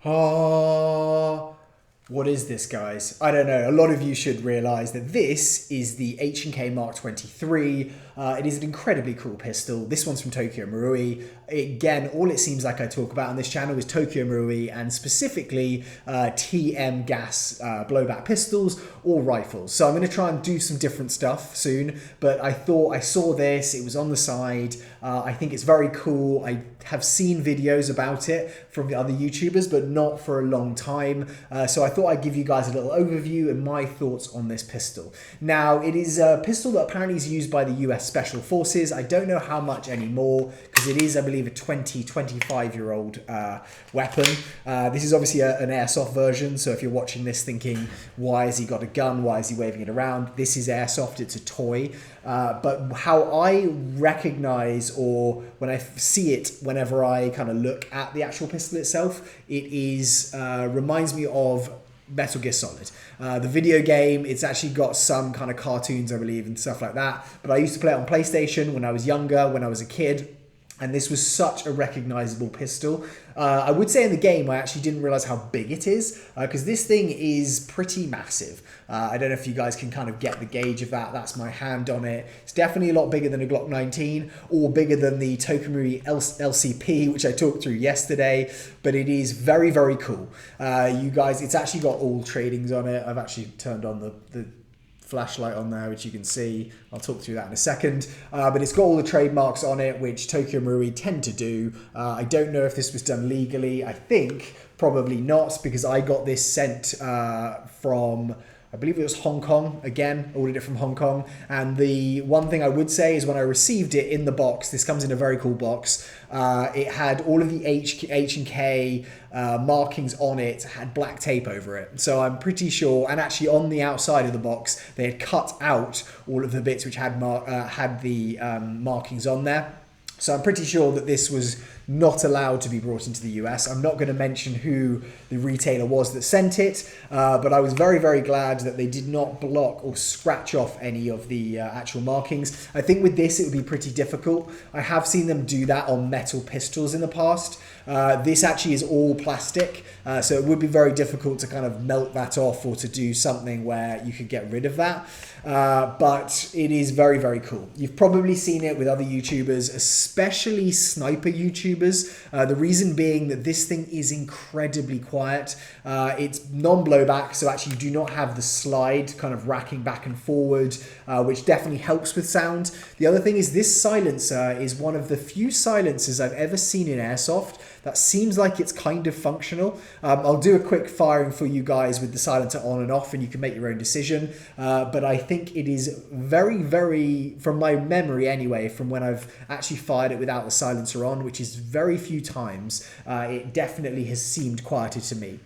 Ah, what is this, guys? I don't know. A lot of you should realize that this is the H&K Mark 23. It is an incredibly cool pistol. This one's from Tokyo Marui. Again, all it seems like I talk about on this channel is Tokyo Marui and specifically TM gas blowback pistols or rifles. So I'm going to try and do some different stuff soon, but I thought I saw this, it was on the side. I think it's very cool. I have seen videos about it from the other YouTubers, but not for a long time. So I thought I'd give you guys a little overview and my thoughts on this pistol. Now, it is a pistol that apparently is used by the US Special Forces. I don't know how much anymore because it is, I believe, a 25-year-old weapon. This is obviously an airsoft version, so if you're watching this thinking, why has he got a gun? Why is he waving it around? This is airsoft, it's a toy. But how I recognize, or when I see it, whenever I kind of look at the actual pistol itself, it is reminds me of Metal Gear Solid. The video game, it's actually got some kind of cartoons, I believe, and stuff like that. But I used to play it on PlayStation when I was younger, when I was a kid. And this was such a recognizable pistol. I would say in the game, I actually didn't realize how big it is because this thing is pretty massive. I don't know if you guys can kind of get the gauge of that. That's my hand on it. It's definitely a lot bigger than a Glock 19 or bigger than the Tokyo Marui LCP, which I talked through yesterday, but it is very, very cool. You guys, it's actually got all tradings on it. I've actually turned on the flashlight on there, which you can see. I'll talk through that in a second. But it's got all the trademarks on it, which Tokyo Marui tend to do. I don't know if this was done legally. I think probably not, because I got this sent from, I believe it was Hong Kong. Again, ordered it from Hong Kong. And the one thing I would say is when I received it in the box, this comes in a very cool box. It had all of the H&K markings on it, had black tape over it. So I'm pretty sure, and actually on the outside of the box, they had cut out all of the bits which had the markings on there. So I'm pretty sure that this was not allowed to be brought into the US. I'm not going to mention who the retailer was that sent it, but I was very, very glad that they did not block or scratch off any of the actual markings. I think with this, it would be pretty difficult. I have seen them do that on metal pistols in the past. This actually is all plastic, so it would be very difficult to kind of melt that off or to do something where you could get rid of that. But it is very, very cool. You've probably seen it with other YouTubers, especially sniper YouTubers. The reason being that this thing is incredibly quiet. It's non-blowback, so actually you do not have the slide kind of racking back and forward, which definitely helps with sound. The other thing is this silencer is one of the few silencers I've ever seen in Airsoft that seems like it's kind of functional. I'll do a quick firing for you guys with the silencer on and off, and you can make your own decision. But I think it is very, very, from my memory anyway, from when I've actually fired it without the silencer on, which is very few times, it definitely has seemed quieter to me.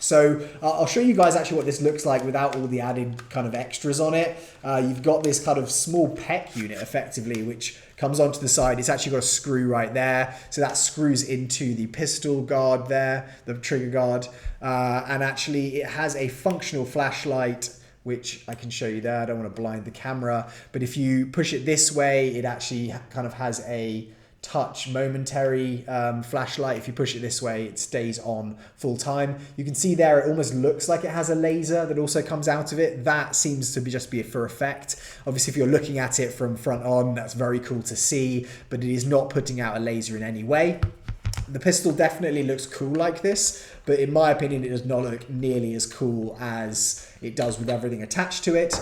So I'll show you guys actually what this looks like without all the added kind of extras on it. You've got this kind of small PEC unit effectively, which comes onto the side. It's actually got a screw right there. So that screws into the pistol guard there, the trigger guard. And actually it has a functional flashlight, which I can show you there. I don't want to blind the camera, but if you push it this way, it actually kind of has a touch momentary flashlight. If you push it this way, it stays on full time. You can see there it almost looks like it has a laser that also comes out of it. That seems to just be for effect. Obviously, if you're looking at it from front on, that's very cool to see, but it is not putting out a laser in any way. The pistol definitely looks cool like this, but in my opinion, it does not look nearly as cool as it does with everything attached to it.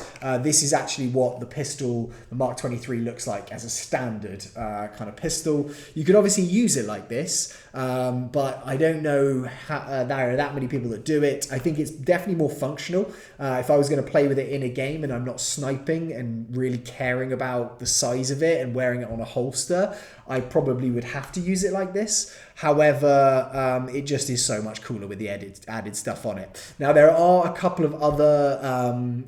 This is actually what the pistol, the Mark 23, looks like as a standard kind of pistol. You could obviously use it like this, but I don't know how, there are that many people that do it. I think it's definitely more functional. If I was going to play with it in a game and I'm not sniping and really caring about the size of it and wearing it on a holster, I probably would have to use it like this. However, it just is so much cooler with the added stuff on it. Now, there are a couple of other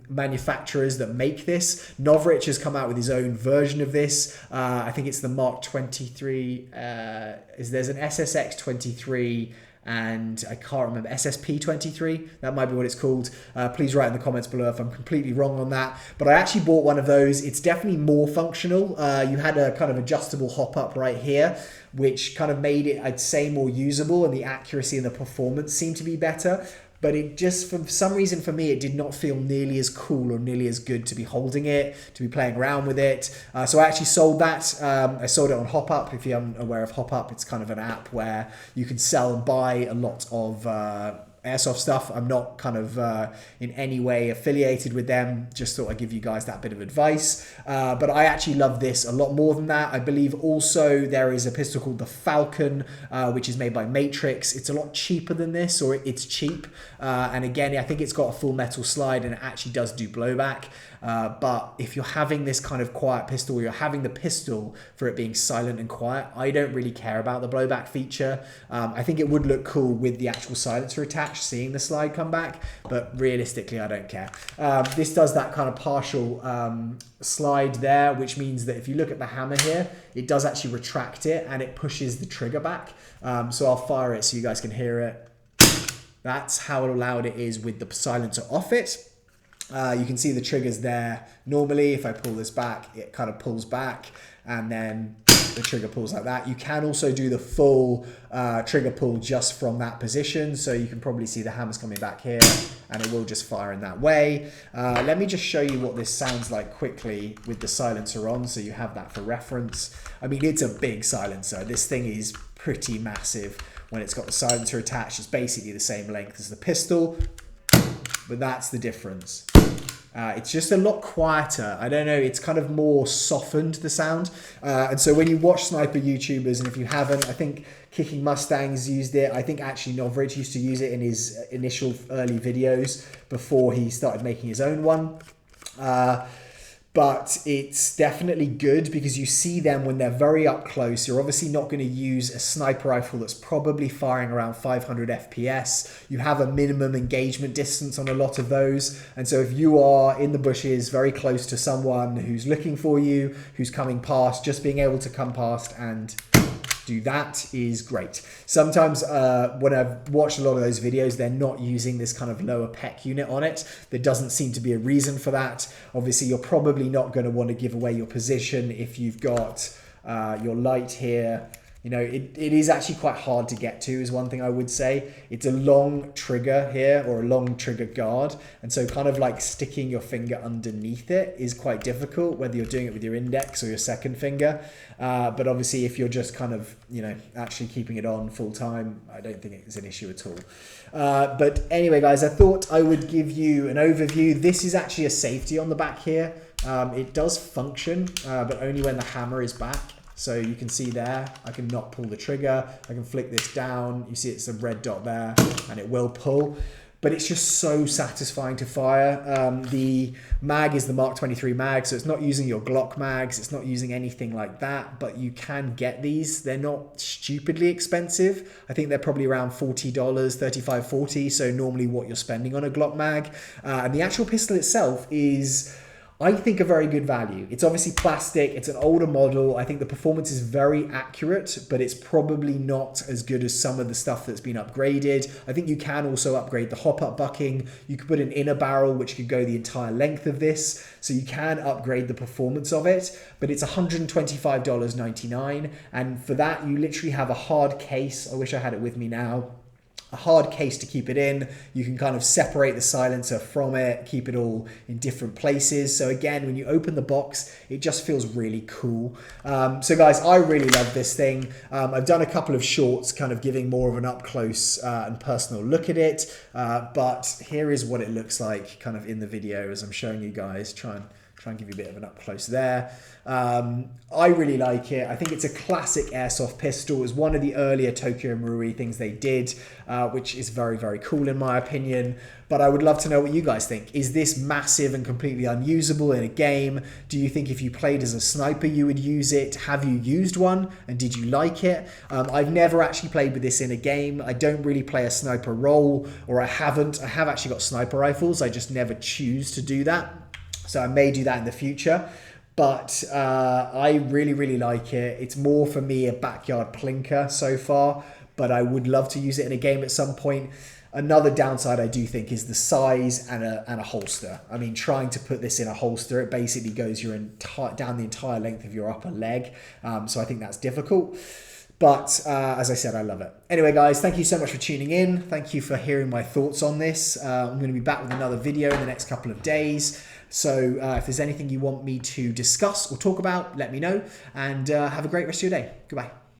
manufacturers that make this. Novrich has come out with his own version of this. I think it's the Mark 23. There's an SSX 23 and I can't remember, SSP23, that might be what it's called. Please write in the comments below if I'm completely wrong on that. But I actually bought one of those. It's definitely more functional. You had a kind of adjustable hop up right here, which kind of made it, I'd say, more usable, and the accuracy and the performance seemed to be better. But it just, for some reason for me, it did not feel nearly as cool or nearly as good to be holding it, to be playing around with it. So I actually sold that. I sold it on HopUp. If you're unaware of HopUp, it's kind of an app where you can sell and buy a lot of Airsoft stuff. I'm not kind of in any way affiliated with them. Just thought I'd give you guys that bit of advice. But I actually love this a lot more than that. I believe also there is a pistol called the Falcon, which is made by Matrix. It's a lot cheaper than this, or it's cheap. And again, I think it's got a full metal slide and it actually does do blowback. But if you're having this kind of quiet pistol, or you're having the pistol for it being silent and quiet, I don't really care about the blowback feature. I think it would look cool with the actual silencer attached, seeing the slide come back, but realistically, I don't care. This does that kind of partial slide there, which means that if you look at the hammer here, it does actually retract it and it pushes the trigger back. So I'll fire it so you guys can hear it. That's how loud it is with the silencer off it. You can see the triggers there. Normally, if I pull this back, it kind of pulls back and then the trigger pulls like that. You can also do the full trigger pull just from that position. So you can probably see the hammer's coming back here and it will just fire in that way. Let me just show you what this sounds like quickly with the silencer on, so you have that for reference. I mean, it's a big silencer. This thing is pretty massive. When it's got the silencer attached, it's basically the same length as the pistol, but that's the difference. It's just a lot quieter. I don't know, it's kind of more softened, the sound. And so when you watch sniper YouTubers, and if you haven't, I think Kicking Mustangs used it. I think actually Novrich used to use it in his initial early videos before he started making his own one. But it's definitely good because you see them when they're very up close. You're obviously not going to use a sniper rifle that's probably firing around 500 FPS. You have a minimum engagement distance on a lot of those. And so if you are in the bushes very close to someone who's looking for you, who's coming past, just being able to come past and do that is great. Sometimes when I've watched a lot of those videos, they're not using this kind of lower PEC unit on it. There doesn't seem to be a reason for that. Obviously, you're probably not going to want to give away your position if you've got your light here. You know, it is actually quite hard to get to, is one thing I would say. It's a long trigger here, or a long trigger guard. And so kind of like sticking your finger underneath it is quite difficult, whether you're doing it with your index or your second finger. But obviously, if you're just kind of, you know, actually keeping it on full time, I don't think it's an issue at all. But anyway, guys, I thought I would give you an overview. This is actually a safety on the back here. It does function, but only when the hammer is back. So you can see there, I can not pull the trigger. I can flick this down. You see it's a red dot there and it will pull. But it's just so satisfying to fire. The mag is the Mark 23 mag, so it's not using your Glock mags. It's not using anything like that, but you can get these. They're not stupidly expensive. I think they're probably around $40, $35, $40. So normally what you're spending on a Glock mag. And the actual pistol itself is, I think, a very good value. It's obviously plastic, it's an older model. I think the performance is very accurate, but it's probably not as good as some of the stuff that's been upgraded. I think you can also upgrade the hop-up bucking. You could put an inner barrel, which could go the entire length of this. So you can upgrade the performance of it, but it's $125.99. And for that, you literally have a hard case. I wish I had it with me now. A hard case to keep it in. You can kind of separate the silencer from it, keep it all in different places. So again, when you open the box, it just feels really cool. So guys, I really love this thing. I've done a couple of shorts kind of giving more of an up close and personal look at it. But here is what it looks like kind of in the video as I'm showing you guys. Try and give you a bit of an up close there. I really like it. I think it's a classic airsoft pistol. It was one of the earlier Tokyo Marui things they did, which is very, very cool in my opinion. But I would love to know what you guys think. Is this massive and completely unusable in a game? Do you think if you played as a sniper, you would use it? Have you used one? And did you like it? I've never actually played with this in a game. I don't really play a sniper role, or I haven't. I have actually got sniper rifles. I just never choose to do that. So I may do that in the future, but I really, really like it. It's more for me a backyard plinker so far, but I would love to use it in a game at some point. Another downside I do think is the size and a holster. I mean, trying to put this in a holster, it basically goes down the entire length of your upper leg. So I think that's difficult. But as I said, I love it. Anyway, guys, thank you so much for tuning in. Thank you for hearing my thoughts on this. I'm going to be back with another video in the next couple of days. So if there's anything you want me to discuss or talk about, let me know. And have a great rest of your day. Goodbye.